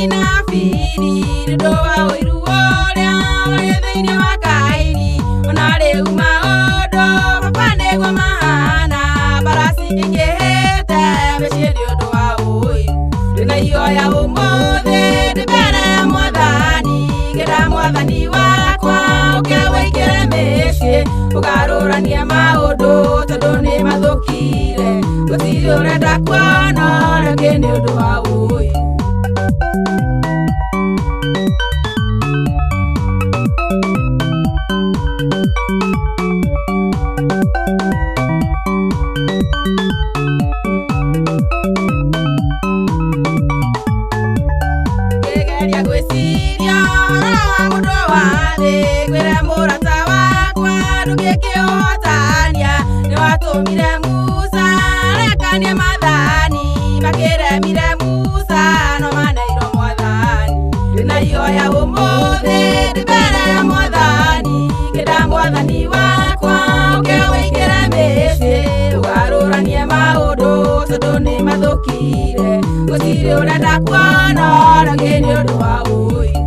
na fini do wa iruoria wethaini wa kaini ona riu maodo mapande gwa mahana barasi ingihete meciri undu wa uiru rina ioya umuthe ndibere mwathani gira mwathani wakwa ukewaikire micii ugarurania maundu tondu ni mathukire gutiri urenda kuona ringi ni undu wa uiru. Gwira murata wakwa ndungikihotania niwatumire Musa arekania mathani makiremire Musa no maneirwo mwathani rina ioya umuthi ndibere ya mwathani ngira mwathani wakwa ukewaikire micii ugaruranie maundu tondu ni mathukire gutiri urenda kuona ringi ni undu wa uiru.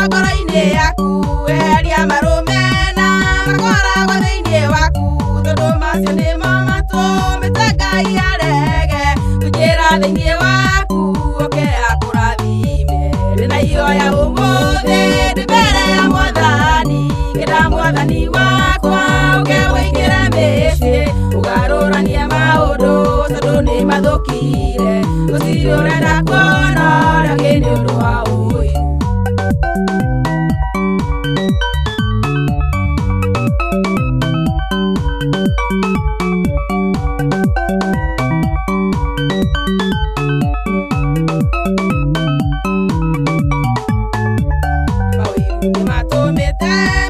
Ngoro-ini yaku eheria marumena makoragwo thiini waku tondu macio nimo matumite Ngai arege kunjira thiini waku oke akurathime rina ioya umuthi ndibere ya mwathani ngira mwathani wakwa ukewaikire micii ugaruranie maundu tondu ni mathukire gutiri urenda kuona ringi ni undu wa uiru.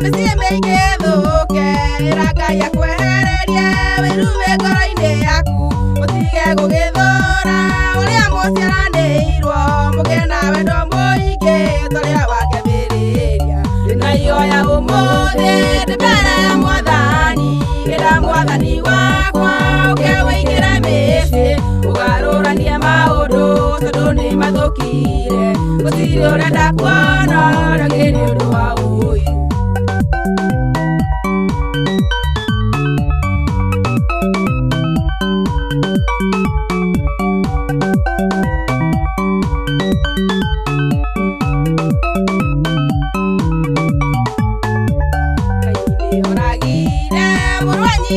Micii miingi thuke ira Ngai akwehererie wirume ngoro-ini yaku utige gugithura uria muciaranirwo mugie na wendo muingi toria wakĩambĩrĩria rina ioya umuthi ndibere ya mwathani ngira mwathani wakwa ukewaikire micii ugaruranie maundu tondu ni mathukire gutiri urenda kuona ringi ni undu wa uiru.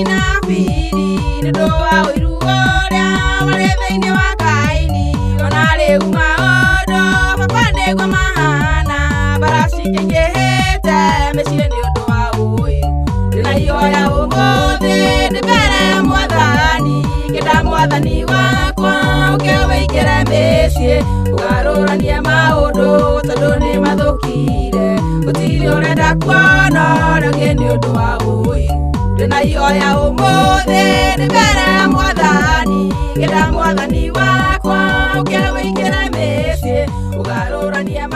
Na fini ndu wa uiru uria wari thiini wa kaini ona riu maundu mapande gwa mahana barasi ingihite micii ni undu wa uiru rina ioya umuthi ndibere ya mwathani ngira mwathani wakwa ukewaikire micii ugaruranie maundu tondu ni mathukire gutiri urenda kuona ringi ni undu wa uiru rina ioya umuthi ndibere ya mwathani ngira mwathani wakwa ukewaikire micii ugaruranie